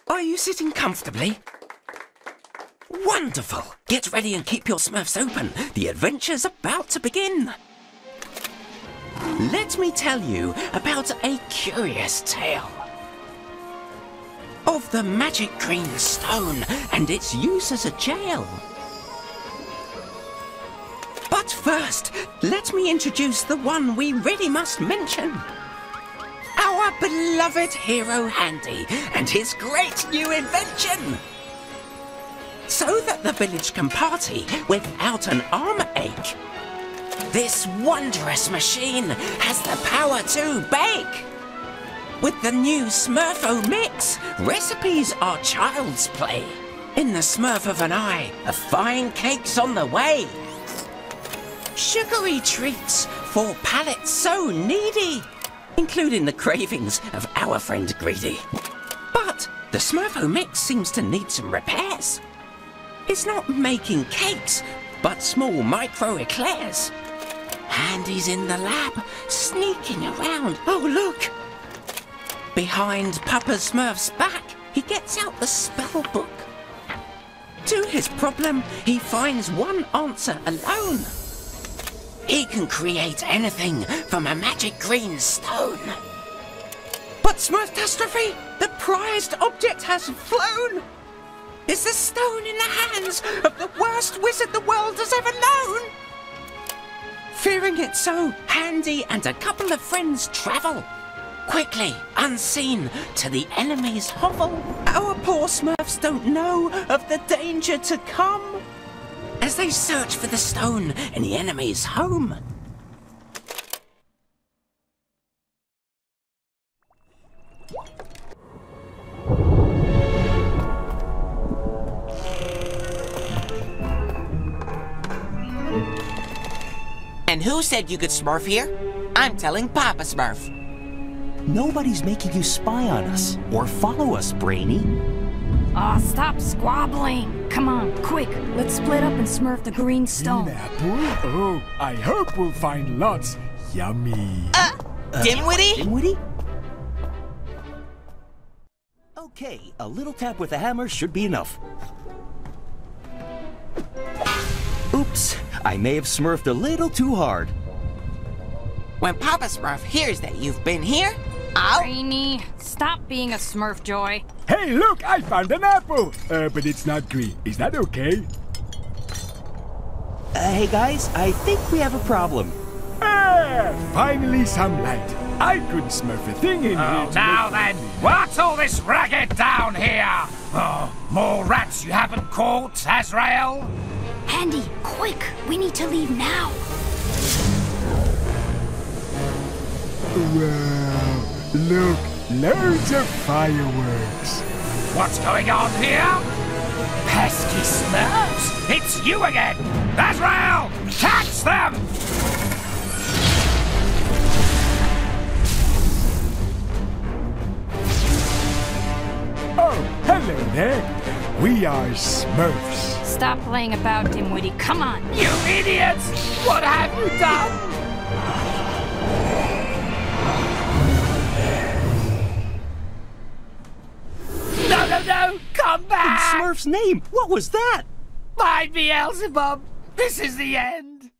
Are you sitting comfortably? Wonderful! Get ready and keep your Smurfs open. The adventure's about to begin. Let me tell you about a curious tale of the magic green stone and its use as a jail. But first, let me introduce the one we really must mention. Our beloved hero Handy and his great new invention. So that the village can party without an arm ache. This wondrous machine has the power to bake. With the new Smurfo mix, recipes are child's play. In the smurf of an eye, a fine cake's on the way. Sugary treats for palates so needy, including the cravings of our friend Greedy. But the Smurfo mix seems to need some repairs. It's not making cakes, but small micro eclairs. Handy's in the lab, sneaking around. Oh, look! Behind Papa Smurf's back, he gets out the spell book. To his problem, he finds one answer alone. He can create anything from a magic green stone. But Smurftastrophe, the prized object has flown! Is the stone in the hands of the worst wizard the world has ever known? Fearing it so, Handy and a couple of friends travel, quickly, unseen, to the enemy's hovel. Our poor Smurfs don't know of the danger to come as they search for the stone in the enemy's home. And who said you could Smurf here? I'm telling Papa Smurf. Nobody's making you spy on us or follow us, Brainy. Aw, stop squabbling. Come on, quick. Let's split up and Smurf the green stone. Green apple? Oh, I hope we'll find lots. Yummy. Dimwitty? Dimwitty? Okay, a little tap with a hammer should be enough. Oops, I may have smurfed a little too hard. When Papa Smurf hears that you've been here, I'll... Brainy, stop being a Smurf Joy. Hey, look, I found an apple. But it's not green. Is that okay? Hey guys, I think we have a problem. Ah, finally some light. I couldn't smurf a thing in here. Oh, now then, what's all this racket down here? Oh, more rats you haven't caught, Azrael? Handy, quick, we need to leave now. Wow, look, loads of fireworks. What's going on here? Pesky Smurfs! It's you again! Azrael! Catch them! Oh, hello there. We are Smurfs. Stop playing about, Dimwitty. Come on. You idiots! What have you done? No, no, no! Come In back! Smurf's name, what was that? By Beelzebub! This is the end!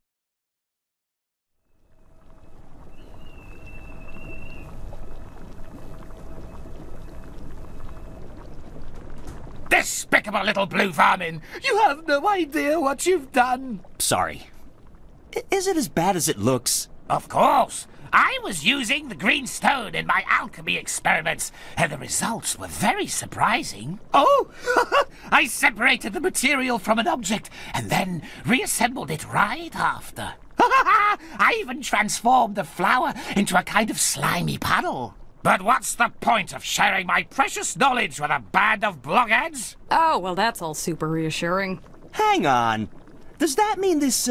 Despicable little blue vermin! You have no idea what you've done! Sorry. Is it as bad as it looks? Of course! I was using the green stone in my alchemy experiments, and the results were very surprising. Oh! I separated the material from an object, and then reassembled it right after. I even transformed the flower into a kind of slimy puddle. But what's the point of sharing my precious knowledge with a band of blockheads? Oh, well, that's all super reassuring. Hang on. Does that mean this,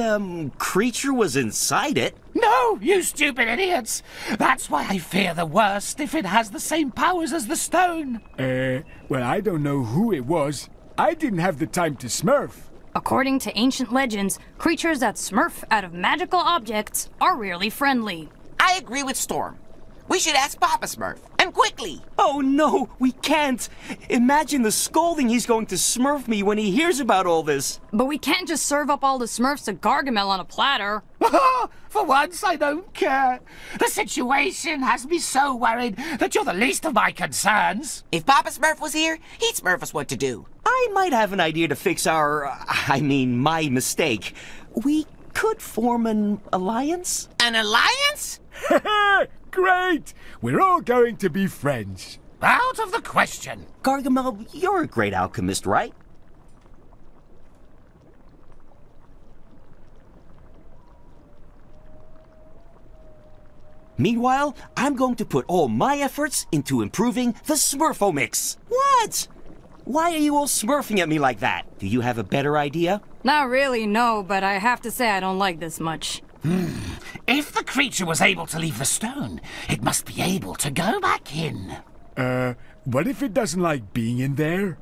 creature was inside it? No, you stupid idiots! That's why I fear the worst if it has the same powers as the stone. Well, I don't know who it was. I didn't have the time to smurf. According to ancient legends, creatures that smurf out of magical objects are rarely friendly. I agree with Storm. We should ask Papa Smurf, and quickly. Oh no, we can't. Imagine the scolding he's going to Smurf me when he hears about all this. But we can't just serve up all the Smurfs to Gargamel on a platter. For once, I don't care. The situation has me so worried that you're the least of my concerns. If Papa Smurf was here, he'd Smurf us what to do. I might have an idea to fix my mistake. We could form an alliance? An alliance? Great! We're all going to be friends. Out of the question. Gargamel, you're a great alchemist, right? Meanwhile, I'm going to put all my efforts into improving the Smurfo mix. What? Why are you all smurfing at me like that? Do you have a better idea? Not really, no, but I have to say I don't like this much. If the creature was able to leave the stone, it must be able to go back in. What if it doesn't like being in there?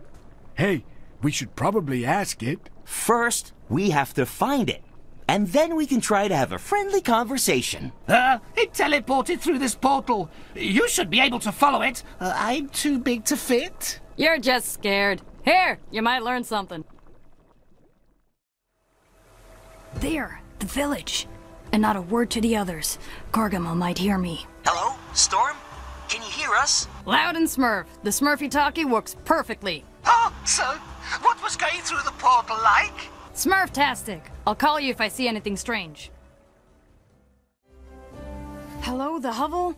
Hey, we should probably ask it. First, we have to find it. And then we can try to have a friendly conversation. It teleported through this portal. You should be able to follow it. I'm too big to fit. You're just scared. Here, you might learn something. There, the village. And not a word to the others. Gargamel might hear me. Hello, Storm? Can you hear us? Loud and Smurf. The Smurfy-talkie works perfectly. Oh, so what was going through the portal like? Smurftastic. I'll call you if I see anything strange. Hello, the hovel?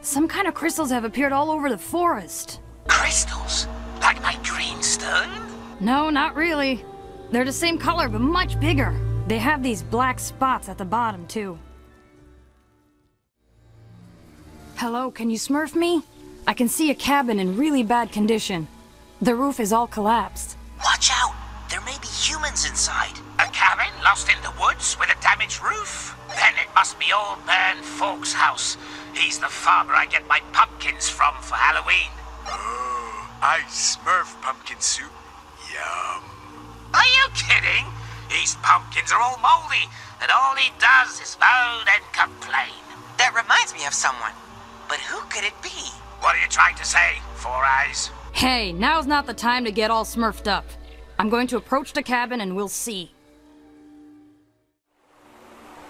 Some kind of crystals have appeared all over the forest. Crystals? Like my green stone? No, not really. They're the same color, but much bigger. They have these black spots at the bottom, too. Hello, can you Smurf me? I can see a cabin in really bad condition. The roof is all collapsed. Watch out! There may be humans inside. A cabin lost in the woods with a damaged roof? Then it must be old man Folk's house. He's the farmer I get my pumpkins from for Halloween. Oh, I Smurf pumpkin soup. Yum. Are you kidding? These pumpkins are all moldy, and all he does is moan and complain. That reminds me of someone. But who could it be? What are you trying to say, Four Eyes? Hey, now's not the time to get all Smurfed up. I'm going to approach the cabin and we'll see.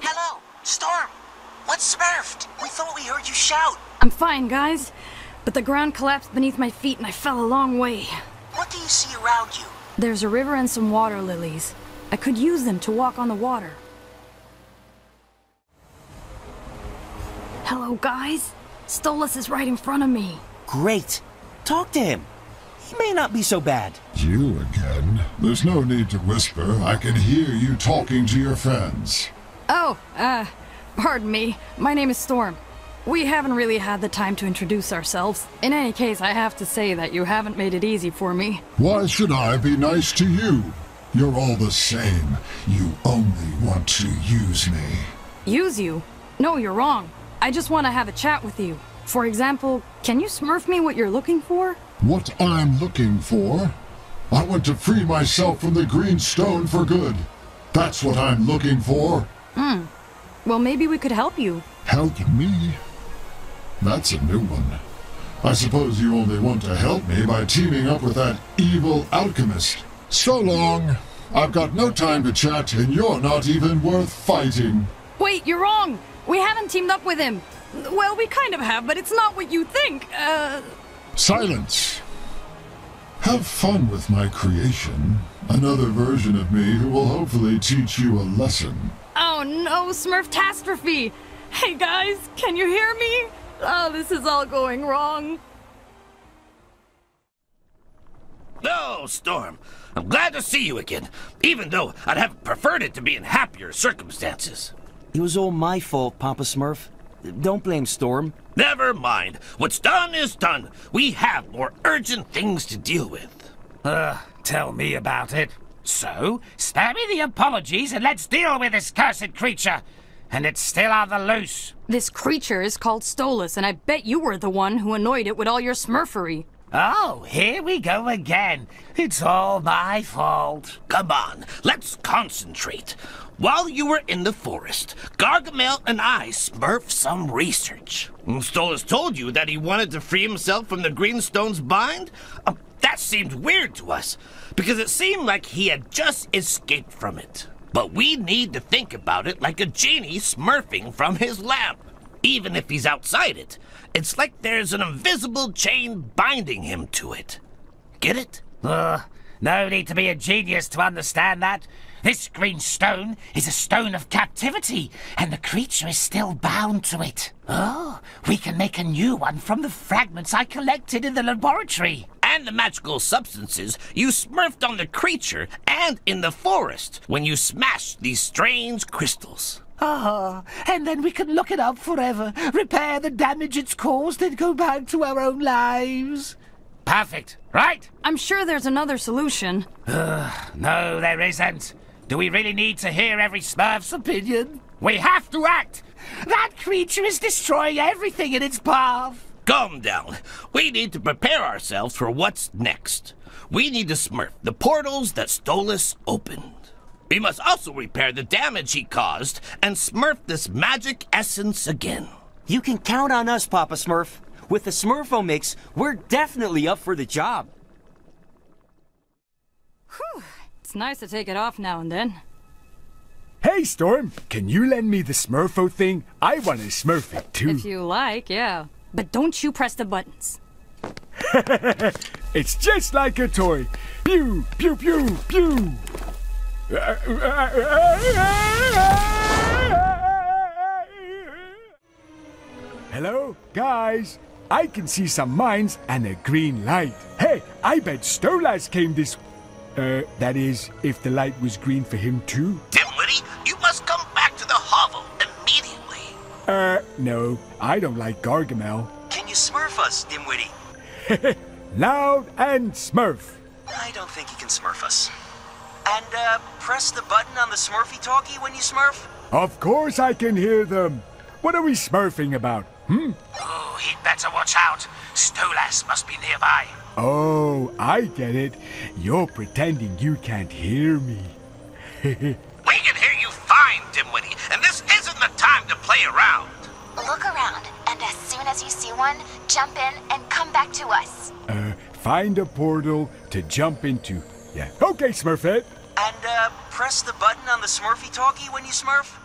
Hello, Storm. What's Smurfed? We thought we heard you shout. I'm fine, guys. But the ground collapsed beneath my feet and I fell a long way. What do you see around you? There's a river and some water lilies. I could use them to walk on the water. Hello, guys. Stolas is right in front of me. Great. Talk to him. He may not be so bad. You again? There's no need to whisper. I can hear you talking to your friends. Oh, pardon me. My name is Storm. We haven't really had the time to introduce ourselves. In any case, I have to say that you haven't made it easy for me. Why should I be nice to you? You're all the same. You only want to use me. Use you? No, you're wrong. I just want to have a chat with you. For example, can you Smurf me what you're looking for? What I'm looking for? I want to free myself from the green stone for good. That's what I'm looking for. Well, maybe we could help you. Help me? That's a new one. I suppose you only want to help me by teaming up with that evil alchemist. So long. I've got no time to chat, and you're not even worth fighting. Wait, you're wrong. We haven't teamed up with him. Well, we kind of have, but it's not what you think. Silence. Have fun with my creation. Another version of me who will hopefully teach you a lesson. Oh no, Smurftastrophe! Hey guys, can you hear me? Oh, this is all going wrong. No, Storm. I'm glad to see you again, even though I'd have preferred it to be in happier circumstances. It was all my fault, Papa Smurf. Don't blame Storm. Never mind. What's done is done. We have more urgent things to deal with. Tell me about it. So, spare me the apologies and let's deal with this cursed creature. And it's still on the loose. This creature is called Stolas, and I bet you were the one who annoyed it with all your smurfery. Oh, here we go again. It's all my fault. Come on, let's concentrate. While you were in the forest, Gargamel and I smurfed some research. Stolas told you that he wanted to free himself from the Greenstone's bind? That seemed weird to us, because it seemed like he had just escaped from it. But we need to think about it like a genie smurfing from his lamp. Even if he's outside it, it's like there's an invisible chain binding him to it. Get it? No need to be a genius to understand that. This green stone is a stone of captivity, and the creature is still bound to it. Oh, we can make a new one from the fragments I collected in the laboratory. And the magical substances you smurfed on the creature and in the forest when you smashed these strange crystals. Ah, and then we can look it up forever, repair the damage it's caused, and go back to our own lives. Perfect, right? I'm sure there's another solution. No, there isn't. Do we really need to hear every Smurf's opinion? We have to act! That creature is destroying everything in its path! Calm down. We need to prepare ourselves for what's next. We need to smurf the portals that Stolas opened. We must also repair the damage he caused and smurf this magic essence again. You can count on us, Papa Smurf. With the Smurfo mix, we're definitely up for the job. Whew. It's nice to take it off now and then. Hey, Storm, can you lend me the Smurfo thing? I want to smurf it too. If you like, yeah. But don't you press the buttons. It's just like a toy. Pew, pew, pew, pew. Hello, guys. I can see some mines and a green light. Hey, I bet Stolas came this... that is, if the light was green for him too. Dimwitty, you must come back to the hovel immediately. No, I don't like Gargamel. Can you smurf us, Dimwitty? Loud and smurf. I don't think he can smurf us. And, press the button on the Smurfy talkie when you smurf? Of course I can hear them. What are we smurfing about, Oh, he'd better watch out. Stolas must be nearby. Oh, I get it. You're pretending you can't hear me. We can hear you fine, Dimwitty, and this isn't the time to play around. Look around, and as soon as you see one, jump in and come back to us. Find a portal to jump into. Yeah, okay, Smurfette. And, press the button on the Smurfy talkie when you smurf?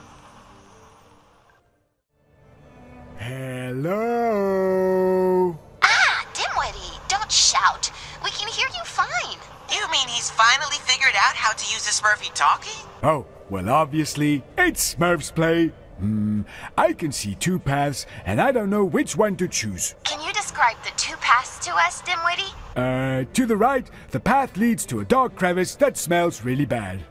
Hello? Ah, Dimwitty, don't shout. We can hear you fine. You mean he's finally figured out how to use the Smurfy talkie? Oh, well, obviously, it's Smurfs play. I can see two paths, and I don't know which one to choose. Can you describe the two paths to us, Dimwitty? To the right, the path leads to a dark crevice that smells really bad.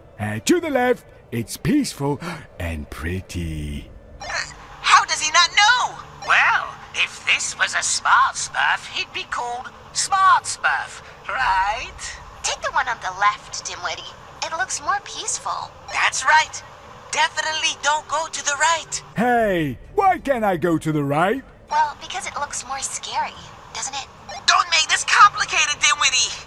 To the left, it's peaceful and pretty. How does he not know? Well, if this was a smart Smurf, he'd be called Smart Smurf, right? Take the one on the left, Dimwitty. It looks more peaceful. That's right. Definitely don't go to the right. Hey, why can't I go to the right? Well, because it looks more scary, doesn't it? Don't make this complicated, Dimwitty.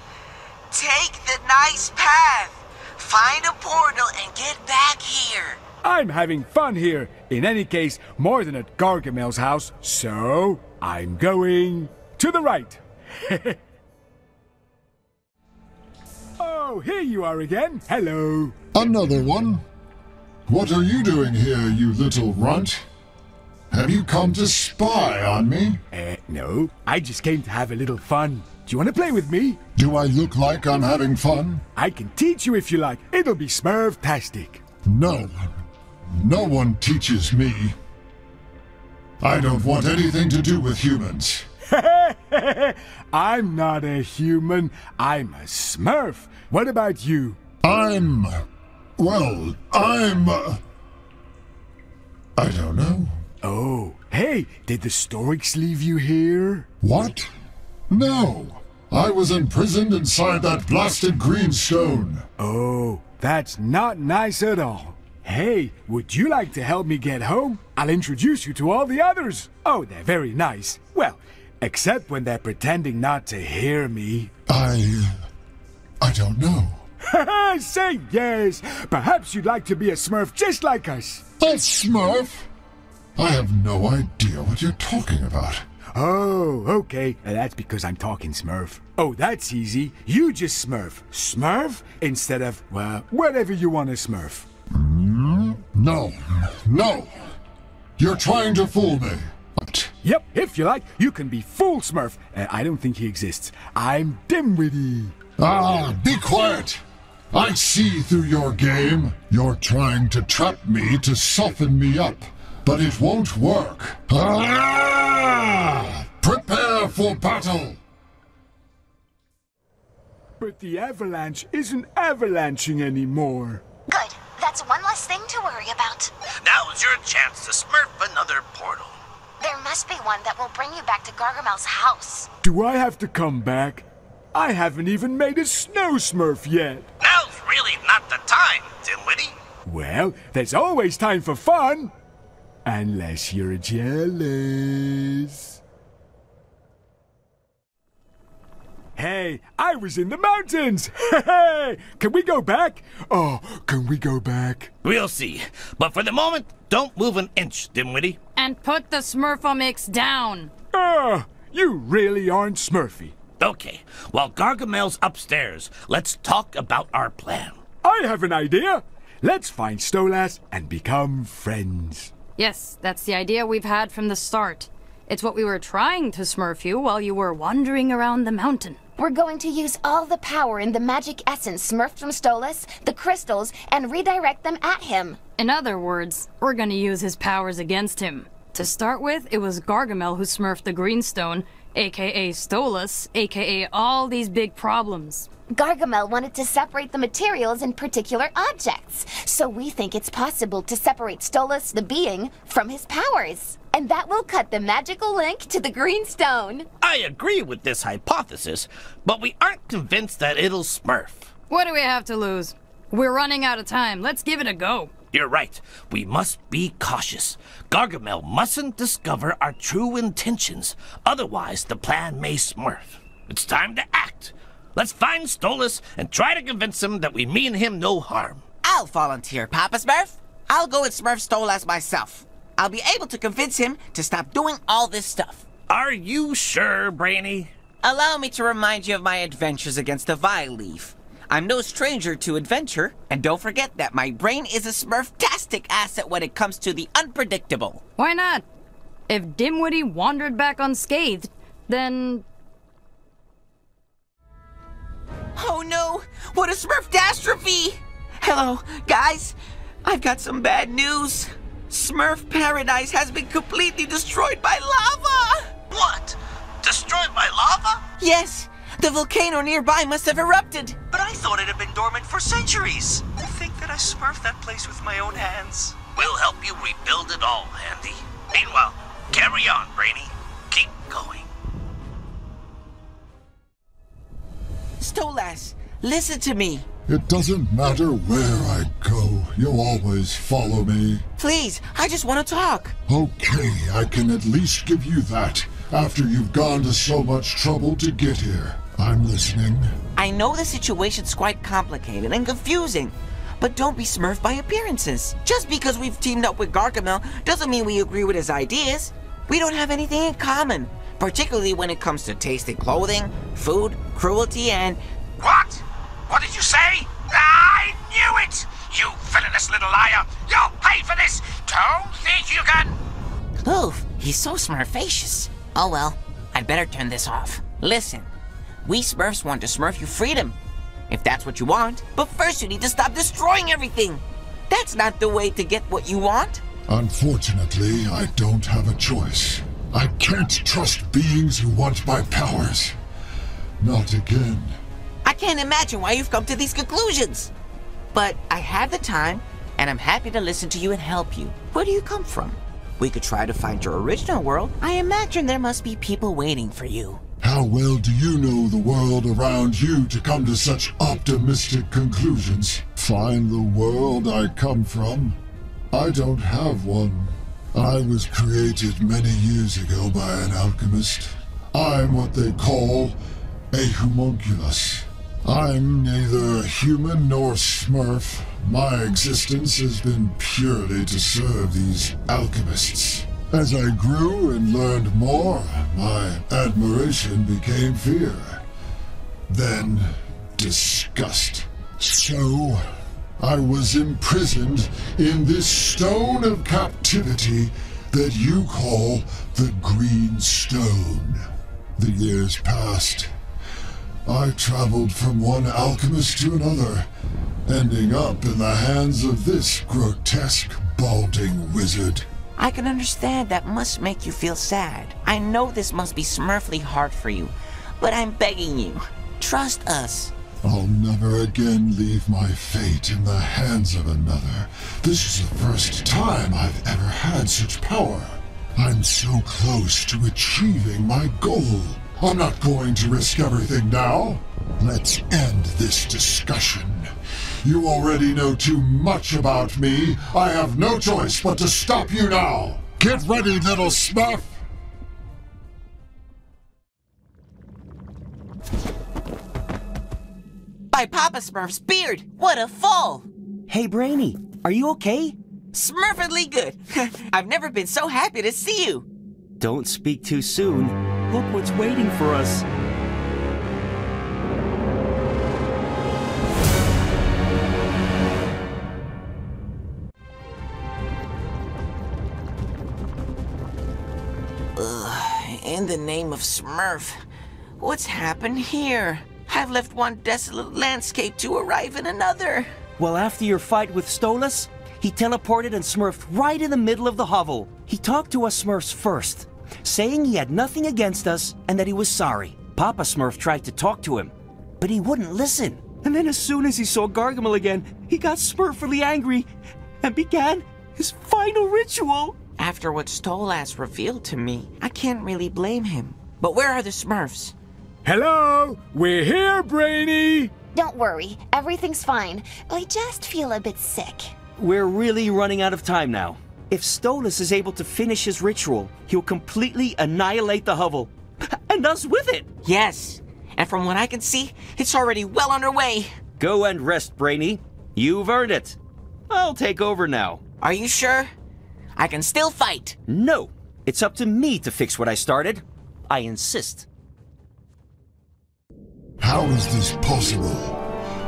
Take the nice path. Find a portal and get back here. I'm having fun here. In any case, more than at Gargamel's house, so I'm going to the right. Oh, here you are again. Hello. Another one? What are you doing here, you little runt? Have you come to spy on me? No. I just came to have a little fun. Do you want to play with me? Do I look like I'm having fun? I can teach you if you like. It'll be Smurf-tastic. No. No one teaches me. I don't want anything to do with humans. I'm not a human. I'm a Smurf. What about you? Well, I don't know. Oh, hey, did the Storks leave you here? What? No. I was imprisoned inside that blasted green stone. Oh, that's not nice at all. Hey, would you like to help me get home? I'll introduce you to all the others. Oh, they're very nice. Well, Except when they're pretending not to hear me. I don't know. Say yes! Perhaps you'd like to be a Smurf just like us. A Smurf? I have no idea what you're talking about. Oh, okay. That's because I'm talking Smurf. Oh, that's easy. You just Smurf. Smurf instead of, well, whatever you want to Smurf. No. No! You're trying to fool me. What? Yep, if you like, you can be full Smurf. I don't think he exists. I'm Dimwitty. Ah, be quiet! I see through your game. You're trying to trap me to soften me up, but it won't work. Ah! Prepare for battle! But the avalanche isn't avalanching anymore. Good. That's one less thing to worry about. Now's your chance to smurf another portal. There must be one that will bring you back to Gargamel's house. Do I have to come back? I haven't even made a snow Smurf yet. Now's really not the time, Dimwitty. Well, there's always time for fun. Unless you're jealous. Hey, I was in the mountains! Hey, can we go back? Oh, can we go back? We'll see. But for the moment, don't move an inch, Dimwitty. And put the Smurfomix down. You really aren't Smurfy. Okay, while Gargamel's upstairs, let's talk about our plan. I have an idea. Let's find Stolas and become friends. Yes, that's the idea we've had from the start. It's what we were trying to Smurf you while you were wandering around the mountain. We're going to use all the power in the magic essence smurfed from Stolas, the crystals, and redirect them at him. In other words, we're gonna use his powers against him. To start with, it was Gargamel who smurfed the Greenstone, aka Stolas, aka all these big problems. Gargamel wanted to separate the materials in particular objects, so we think it's possible to separate Stolas, the being, from his powers. And that will cut the magical link to the Greenstone. I agree with this hypothesis, but we aren't convinced that it'll smurf. What do we have to lose? We're running out of time. Let's give it a go. You're right. We must be cautious. Gargamel mustn't discover our true intentions. Otherwise, the plan may smurf. It's time to act. Let's find Stolas and try to convince him that we mean him no harm. I'll volunteer, Papa Smurf. I'll go and Smurf Stolas myself. I'll be able to convince him to stop doing all this stuff. Are you sure, Brainy? Allow me to remind you of my adventures against the Vile Leaf. I'm no stranger to adventure, and don't forget that my brain is a Smurftastic asset when it comes to the unpredictable. Why not? If Dimwitty wandered back unscathed, then... Oh no! What a Smurfdastrophe! Hello, guys. I've got some bad news. Smurf Paradise has been completely destroyed by lava! What? Destroyed by lava? Yes, the volcano nearby must have erupted. But I thought it had been dormant for centuries. I think that I smurfed that place with my own hands. We'll help you rebuild it all, Andy. Meanwhile, carry on, Brainy. Keep going. Stolas, listen to me. It doesn't matter where I go, you'll always follow me. Please, I just want to talk. Okay, I can at least give you that, after you've gone to so much trouble to get here. I'm listening. I know the situation's quite complicated and confusing, but don't be smurfed by appearances. Just because we've teamed up with Gargamel doesn't mean we agree with his ideas. We don't have anything in common, particularly when it comes to tasting clothing, food, cruelty, and... What? What did you say? I knew it! You villainous little liar! You'll pay for this! Don't think you can... Oof, he's so smurfacious. Oh well, I'd better turn this off. Listen, we Smurfs want to smurf you freedom, if that's what you want. But first you need to stop destroying everything. That's not the way to get what you want. Unfortunately, I don't have a choice. I can't trust beings who want my powers. Not again. I can't imagine why you've come to these conclusions. But I have the time, and I'm happy to listen to you and help you. Where do you come from? We could try to find your original world. I imagine there must be people waiting for you. How well do you know the world around you to come to such optimistic conclusions? Find the world I come from? I don't have one. I was created many years ago by an alchemist. I'm what they call a homunculus. I'm neither human nor Smurf. My existence has been purely to serve these alchemists. As I grew and learned more, my admiration became fear. Then disgust. So, I was imprisoned in this stone of captivity that you call the Green Stone. The years passed. I traveled from one alchemist to another, ending up in the hands of this grotesque, balding wizard. I can understand that must make you feel sad. I know this must be Smurfly hard for you, but I'm begging you, trust us. I'll never again leave my fate in the hands of another. This is the first time I've ever had such power. I'm so close to achieving my goal. I'm not going to risk everything now. Let's end this discussion. You already know too much about me. I have no choice but to stop you now. Get ready, little Smurf. By Papa Smurf's beard, what a fall! Hey, Brainy, are you okay? Smurfedly good. I've never been so happy to see you. Don't speak too soon. Look what's waiting for us. In the name of Smurf, what's happened here? I've left one desolate landscape to arrive in another. Well, after your fight with Stolas, he teleported and smurfed right in the middle of the hovel. He talked to us Smurfs first, saying he had nothing against us and that he was sorry. Papa Smurf tried to talk to him, but he wouldn't listen. And then as soon as he saw Gargamel again, he got smurfily angry and began his final ritual. After what Stolas revealed to me, I can't really blame him. But where are the Smurfs? Hello? We're here, Brainy! Don't worry, everything's fine. I just feel a bit sick. We're really running out of time now. If Stolas is able to finish his ritual, he'll completely annihilate the hovel. And us with it! Yes, and from what I can see, it's already well underway. Go and rest, Brainy. You've earned it. I'll take over now. Are you sure? I can still fight. No, it's up to me to fix what I started. I insist. How is this possible?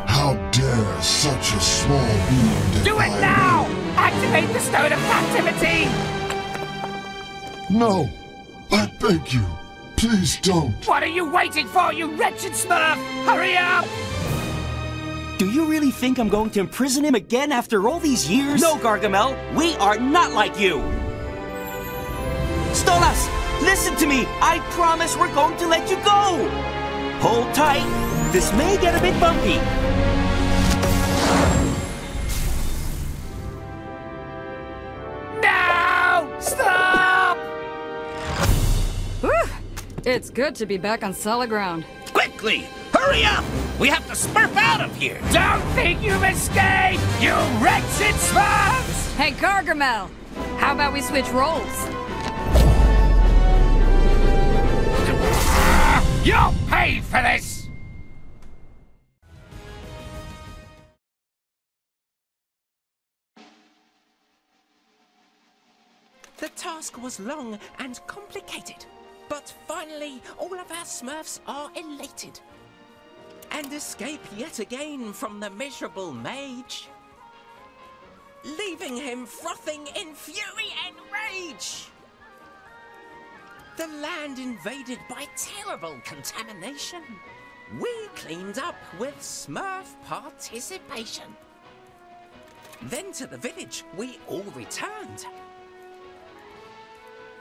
How dare such a small being defy Do it now! Activate the Stone of Captivity! No! I beg you, please don't. What are you waiting for, you wretched Smurf? Hurry up! Do you really think I'm going to imprison him again after all these years? No, Gargamel, we are not like you! Stolas, listen to me! I promise we're going to let you go! Hold tight, this may get a bit bumpy. No! Stop! Whew! It's good to be back on solid ground. Quickly! Hurry up! We have to Smurf out of here! Don't think you've escaped, you wretched Smurfs! Hey, Gargamel! How about we switch roles? You'll pay for this! The task was long and complicated, but finally all of our Smurfs are elated and escape yet again from the miserable mage, leaving him frothing in fury and rage. The land invaded by terrible contamination. We cleaned up with Smurf participation. Then to the village we all returned,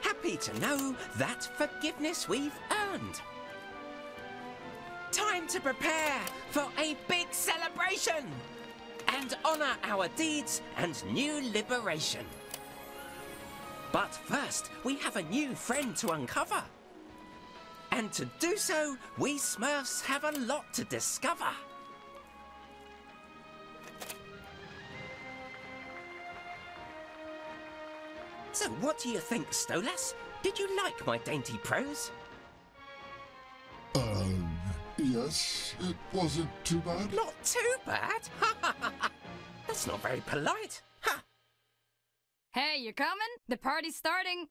happy to know that forgiveness we've earned. Time to prepare for a big celebration and honor our deeds and new liberation. But first, we have a new friend to uncover. And to do so, we Smurfs have a lot to discover. So what do you think, Stolas? Did you like my dainty prose? Yes, it wasn't too bad. Not too bad? That's not very polite. Ha! Hey, you coming? The party's starting.